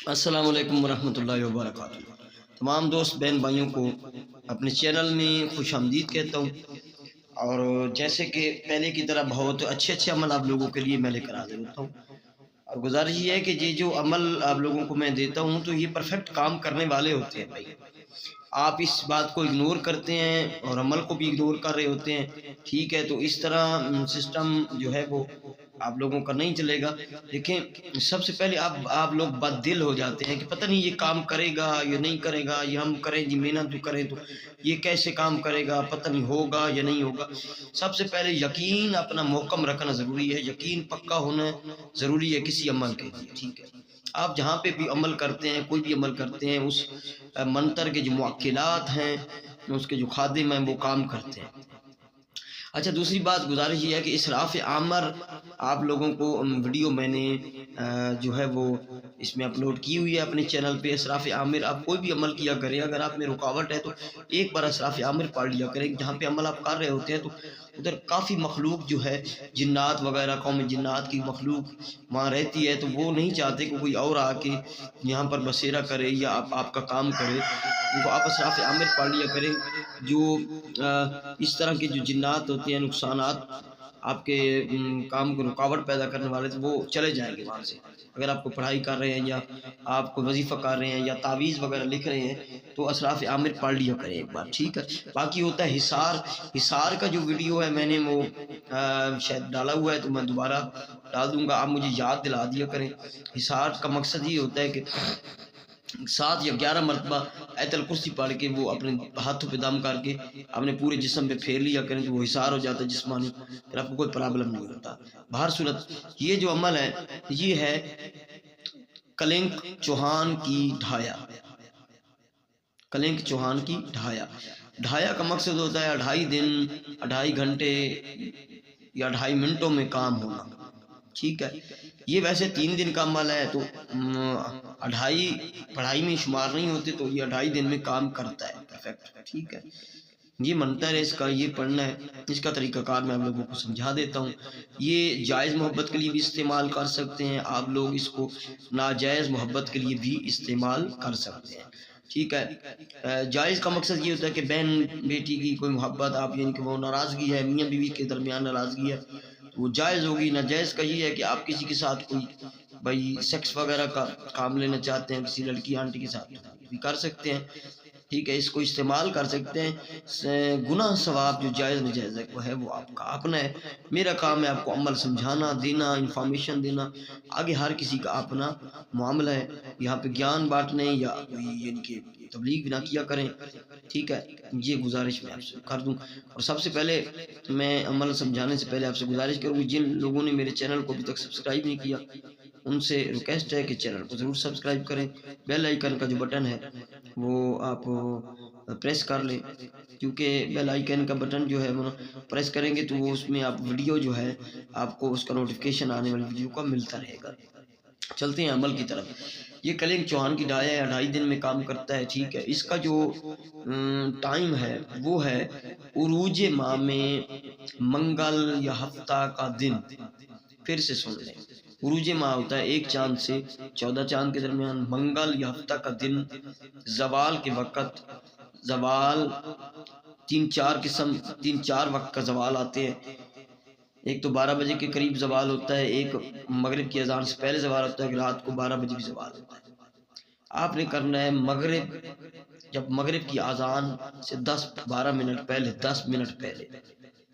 السلام علیکم ورحمۃ اللہ وبرکاتہ۔ تمام دوست بہن بھائیوں کو اپنے چینل میں خوش آمدید کہتا ہوں، اور جیسے کہ پہلے کی طرح بہت اچھے عمل آپ لوگوں کے لیے میں لے کر حاضر ہوتا ہوں، اور گزارش یہ ہے کہ یہ جو عمل آپ لوگوں کو میں دیتا ہوں تو یہ پرفیکٹ کام کرنے والے ہوتے ہیں بھائی۔ آپ اس بات کو اگنور کرتے ہیں اور عمل کو بھی اگنور کر رہے ہوتے ہیں، ٹھیک ہے؟ تو اس طرح سسٹم جو ہے وہ آپ لوگوں کا نہیں چلے گا۔ دیکھیں، سب سے پہلے آپ لوگ بد دل ہو جاتے ہیں کہ پتہ نہیں یہ کام کرے گا یا نہیں کرے گا، یہ ہم کریں جی محنت جو کریں تو یہ کیسے کام کرے گا، پتہ نہیں ہوگا یا نہیں ہوگا۔ سب سے پہلے یقین اپنا محکم رکھنا ضروری ہے، یقین پکا ہونا ضروری ہے کسی عمل کے لیے، ٹھیک ہے؟ آپ جہاں پہ بھی عمل کرتے ہیں، کوئی بھی عمل کرتے ہیں، اس منتر کے جو معقلات ہیں، اس کے جو خادم ہیں وہ کام کرتے ہیں۔ اچھا، دوسری بات گزارش یہ ہے کہ اسراف عامر آپ لوگوں کو ویڈیو میں نے جو ہے وہ اس میں اپلوڈ کی ہوئی ہے اپنے چینل پہ۔ اسراف عامر آپ کوئی بھی عمل کیا کریں، اگر آپ میں رکاوٹ ہے تو ایک بار اسراف عامر پڑھ لیا کریں۔ جہاں پہ عمل آپ کر رہے ہوتے ہیں تو ادھر کافی مخلوق جو ہے، جنات وغیرہ، قوم جنات کی مخلوق وہاں رہتی ہے، تو وہ نہیں چاہتے کہ کوئی اور آ کے یہاں پر بسیرا کرے یا آپ کا کام کرے۔ ان کو آپ اسراف عامر پڑھ لیا کریں۔ جو اس طرح کے جو جنات ہوتے ہیں، نقصانات آپ کے کام کو رکاوٹ پیدا کرنے والے، وہ چلے جائیں گے وہاں سے۔ اگر آپ کو پڑھائی کر رہے ہیں یا آپ کو وظیفہ کر رہے ہیں یا تعویذ وغیرہ لکھ رہے ہیں تو اسراف عامر پڑھ لیا کریں ایک بار، ٹھیک ہے؟ باقی ہوتا ہے حصار کا جو ویڈیو ہے، میں نے وہ شاید ڈالا ہوا ہے تو میں دوبارہ ڈال دوں گا، آپ مجھے یاد دلا دیا کریں۔ حصار کا مقصد یہ ہوتا ہے کہ 7 یا 11 مرتبہ آیت الکرسی پڑھ کے وہ اپنے ہاتھوں پہ دم کر کے اپنے پورے جسم پہ پھیر لیا کریں تو وہ حصار ہو جاتا ہے جسمانی، پھر آپ کو کوئی پرابلم نہیں ہوتا۔ بہر صورت یہ جو عمل ہے یہ ہے کلنک چوہان کی ڈھایا۔ کلنک چوہان کی ڈھایا، ڈھایا کا مقصد ہوتا ہے 2.5 دن 2.5 گھنٹے یا 2.5 منٹوں میں کام ہونا، ٹھیک ہے؟ یہ ویسے 3 دن کا عمل ہے تو 2.5 پڑھائی میں شمار نہیں ہوتے، تو یہ 2.5 دن میں کام کرتا ہے پرفیکٹ، ٹھیک ہے؟ یہ منتر ہے، اس کا یہ پڑھنا ہے، اس کا طریقہ کار میں آپ لوگوں کو سمجھا دیتا ہوں۔ یہ جائز محبت کے لیے بھی استعمال کر سکتے ہیں آپ لوگ، اس کو ناجائز محبت کے لیے بھی استعمال کر سکتے ہیں، ٹھیک ہے؟ جائز کا مقصد یہ ہوتا ہے کہ بہن بیٹی کی کوئی محبت، آپ یعنی کہ وہ ناراضگی ہے، میاں بیوی کے درمیان ناراضگی ہے تو وہ جائز ہوگی۔ ناجائز کا یہ ہے کہ آپ کسی کے ساتھ کوئی بھائی سیکس وغیرہ کا کام لینا چاہتے ہیں، کسی لڑکی آنٹی کے ساتھ بھی کر سکتے ہیں، ٹھیک ہے؟ اس کو استعمال کر سکتے ہیں۔ گناہ ثواب جو جائز ناجائز ہے وہ آپ کا اپنا ہے، میرا کام ہے آپ کو عمل سمجھانا، دینا، انفارمیشن دینا، آگے ہر کسی کا اپنا معاملہ ہے۔ یہاں پہ گیان بانٹنے یا یعنی کہ تبلیغ بھی نہ کیا کریں، ٹھیک ہے؟ یہ گزارش میں آپ سے کر دوں۔ اور سب سے پہلے میں عمل سمجھانے سے پہلے آپ سے گزارش کروں، جن لوگوں نے میرے چینل کو ابھی تک سبسکرائب نہیں کیا ان سے ریکویسٹ ہے کہ چینل کو ضرور سبسکرائب کریں، بیل آئیکن کا جو بٹن ہے وہ آپ پریس کر لیں، کیونکہ بیل آئیکن کا بٹن جو ہے وہ پریس کریں گے تو وہ اس میں آپ ویڈیو جو ہے آپ کو اس کا نوٹیفیکیشن آنے والی ویڈیو کا ملتا رہے گا۔ چلتے ہیں عمل کی طرف۔ یہ کلنک چوہان کی ڈھایا ہے، 2.5 دن میں کام کرتا ہے، ٹھیک ہے؟ اس کا جو ٹائم ہے وہ ہے عروج ماہ میں منگل یا ہفتہ کا دن۔ پھر سے سن لیں، عروج ماہ ہوتا ہے 1 چاند سے 14 چاند کے درمیان، منگل یا ہفتہ کا دن، زوال کے وقت، زوال 3-4 وقت کا زوال آتے ہیں۔ ایک تو 12 بجے کے قریب زوال ہوتا ہے، ایک مغرب کی اذان سے پہلے زوال ہوتا ہے، رات کو 12 بجے بھی زوال ہوتا ہے۔ آپ نے کرنا ہے جب مغرب کی اذان سے 10-12 منٹ پہلے، 10 منٹ پہلے،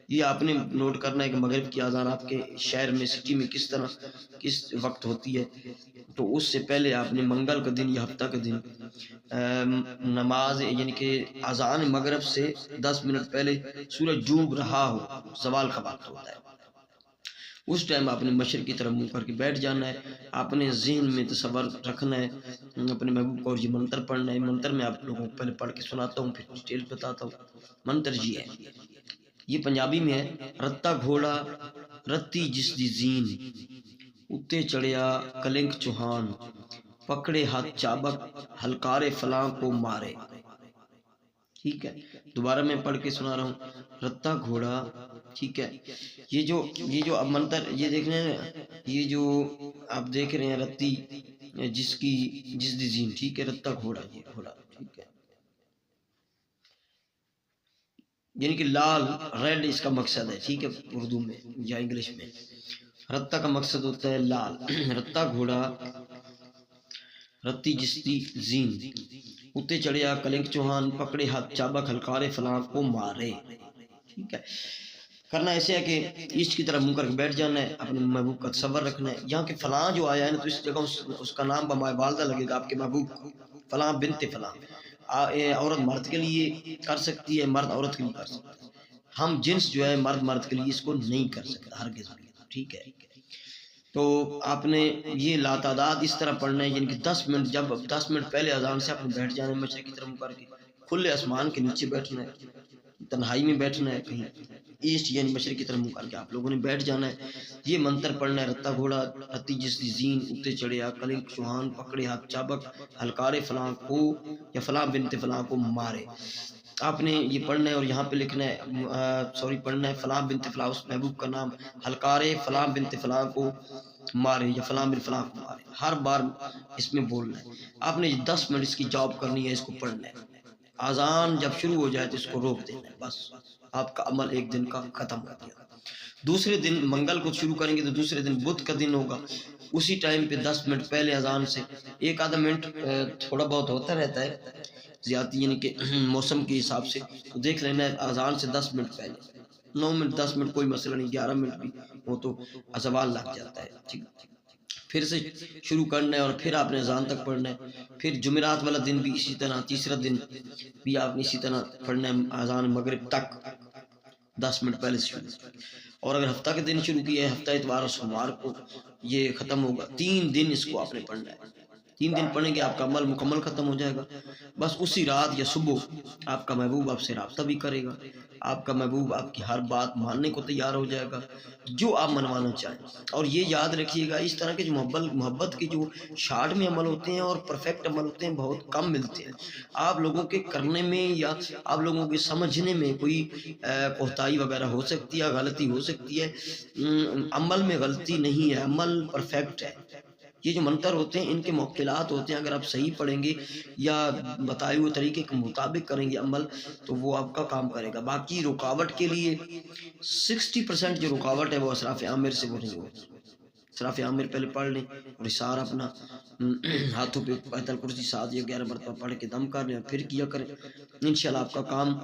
یہ آپ نے نوٹ کرنا ہے کہ مغرب کی اذان آپ کے شہر میں، سٹی میں کس وقت ہوتی ہے، تو اس سے پہلے آپ نے منگل کا دن یا ہفتہ کا دن نماز یعنی کہ اذان مغرب سے 10 منٹ پہلے سورج ڈوب رہا ہو، زوال کا وقت ہوتا ہے، اس ٹائم آپ نے مشرق کی طرف منہ کر کے بیٹھ جانا ہے۔ آپ نے ذہن میں تصور رکھنا ہے اپنے محبوب کو، اور یہ منتر پڑھنا ہے۔ منتر میں آپ لوگوں کو پہلے پڑھ کے سناتا ہوں، پھر ڈیٹیل بتاتا ہوں۔ منتر یہ ہے، یہ پنجابی میں ہے: رتا گھوڑا رتی جس دی زین، اتے چڑھیا کلنک چوہان، پکڑے ہاتھ چابک ہلکارے فلاں کو مارے، ٹھیک ہے؟ دوبارہ میں پڑھ کے سنا رہا ہوں: رتا گھوڑا، ٹھیک ہے؟ یہ جو اب منتر یہ دیکھ رہے ہیں، یہ جو آپ دیکھ رہے ہیں رتی، جس دی زین، ٹھیک ہے، رتہ گھوڑا، یہ گھوڑا، ٹھیک ہے، یعنی کہ لال، ریڈ اس کا مقصد ہے، ٹھیک ہے، اردو میں یا انگلش میں رتہ کا مقصد ہوتا ہے لال۔ رتہ گھوڑا رتی جس دی زین، اتے چڑھیا کلنگ چوہان، پکڑے ہاتھ چابک ہلکارے فلاں کو مارے، ٹھیک ہے۔ کرنا ایسے ہے کہ ایسٹ کی طرف منہ کر کے بیٹھ جانا ہے، اپنے محبوب کا تصور رکھنا ہے۔ یہاں کہ فلاں جو آیا ہے نا، تو اس جگہ اس کا نام بمائے والدہ لگے گا، آپ کے محبوب کو، فلاں بنت فلاں۔ عورت مرد کے لیے کر سکتی ہے، مرد عورت کے لیے کر سکتا ہے، ہم جنس جو ہے مرد کے لیے اس کو نہیں کر سکتا ہرگز بھی، ٹھیک ہے۔ تو آپ نے یہ لاتعداد اس طرح پڑھنا ہے، یعنی کہ 10 منٹ، جب 10 منٹ پہلے اذان سے آپ نے بیٹھ جانا ہے، مشرق کی طرف منہ کر کے، کھلے آسمان کے نیچے بیٹھنا ہے، تنہائی میں بیٹھنا ہے، کہیں ایسٹ یعنی مشرق کی طرف منہ کر کے آپ لوگوں نے بیٹھ جانا ہے۔ یہ منتر پڑھنا ہے، رتہ گھوڑا رتی جس دی زین، اتے چڑھیا کلنگ چوہان، پکڑے ہاتھ چابک ہلکارے فلاں کو، یا فلاں بنت فلاں کو مارے۔ آپ نے یہ پڑھنا ہے اور یہاں پہ لکھنا ہے، پڑھنا ہے فلاں بنت فلاں، اس محبوب کا نام، ہلکارے فلاں بنت فلاں کو مارے، یا فلاں بن فلاں کو مارے، ہر بار اس میں بولنا ہے۔ آپ نے 10 منٹ اس کی جاب کرنی ہے، اس کو پڑھنا ہے۔ اذان جب شروع ہو جائے تو اس کو روک دینا ہے، بس آپ کا عمل ایک دن کا ختم ہو گیا۔ دوسرے دن منگل کو شروع کریں گے تو دوسرے دن بدھ کا دن ہوگا، اسی ٹائم پہ 10 منٹ پہلے اذان سے، ایک آدھا منٹ تھوڑا بہت ہوتا رہتا ہے زیادتی، یعنی کہ موسم کے حساب سے، تو دیکھ لینا ہے اذان سے 10 منٹ پہلے، 9 منٹ 10 منٹ کوئی مسئلہ نہیں، 11 منٹ بھی وہ تو زوال لگ جاتا ہے، ٹھیک۔ پھر سے شروع کرنا ہے اور پھر آپ نے اذان تک پڑھنا ہے۔ پھر جمعرات والا دن بھی اسی طرح، تیسرا دن بھی آپ نے اسی طرح پڑھنا ہے، اذان مغرب تک 10 منٹ پہلے سے شروع۔ اور اگر ہفتہ کے دن شروع کیا ہے، ہفتہ اتوار اور سوموار کو یہ ختم ہوگا، 3 دن اس کو آپ نے پڑھنا ہے۔ 3 دن پڑھیں گے آپ کا عمل مکمل ختم ہو جائے گا۔ بس اسی رات یا صبح آپ کا محبوب آپ سے رابطہ بھی کرے گا، آپ کا محبوب آپ کی ہر بات ماننے کو تیار ہو جائے گا، جو آپ منوانا چاہیں۔ اور یہ یاد رکھیے گا، اس طرح کے جو محبت کے جو شارٹ میں عمل ہوتے ہیں اور پرفیکٹ عمل ہوتے ہیں، بہت کم ملتے ہیں۔ آپ لوگوں کے کرنے میں یا آپ لوگوں کے سمجھنے میں کوئی کوتاہی وغیرہ ہو سکتی ہے، غلطی ہو سکتی ہے، عمل میں غلطی نہیں ہے، عمل پرفیکٹ ہے۔ یہ جو منتر ہوتے ہیں ان کے موکلات ہوتے ہیں، اگر آپ صحیح پڑھیں گے یا بتائے ہوئے طریقے کے مطابق کریں گے عمل، تو وہ آپ کا کام کرے گا۔ باقی رکاوٹ کے لیے 60% جو رکاوٹ ہے وہ اسراف عامر سے وہ نہیں ہوتی۔ اسراف عامر پہلے پڑھ لیں اور اشارہ اپنا ہاتھوں پہ آیت الکرسی 7 یا 11 مرتبہ پڑھ کے دم کر لیں اور پھر کیا کریں، انشاءاللہ آپ کا کام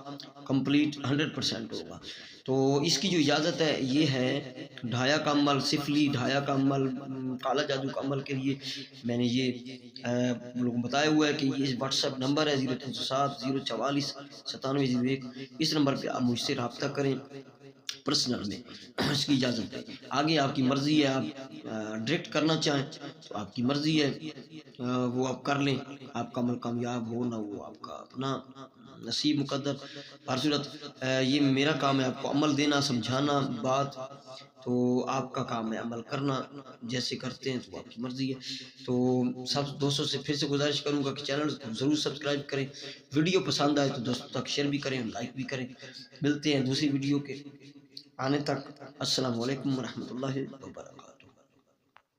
کمپلیٹ 100% ہوگا۔ تو اس کی جو اجازت ہے یہ ہے، ڈھایا کا عمل، سفلی ڈھایا کا عمل، کالا جادو کا عمل کے لیے میں نے یہ لوگوں بتایا ہوا ہے کہ یہ واٹس ایپ نمبر ہے 0307 044 9701، اس نمبر پہ آپ مجھ سے رابطہ کریں پرسنل میں، اس کی اجازت ہے۔ آگے آپ کی مرضی ہے، آپ ڈائریکٹ کرنا چاہیں تو آپ کی مرضی ہے، وہ آپ کر لیں، آپ کا عمل کامیاب ہو نہ ہو آپ کا اپنا نصیب مقدر۔ ہر صورت یہ میرا کام ہے آپ کو عمل دینا، سمجھانا بات، تو آپ کا کام ہے عمل کرنا، جیسے کرتے ہیں تو آپ کی مرضی ہے۔ تو سب دوستوں سے پھر سے گزارش کروں گا کہ چینل کو ضرور سبسکرائب کریں، ویڈیو پسند آئے تو دوستوں تک شیئر بھی کریں، لائک بھی کریں۔ ملتے ہیں دوسری ویڈیو کے آنے تک، السلام علیکم ورحمۃ اللہ وبرکاتہ۔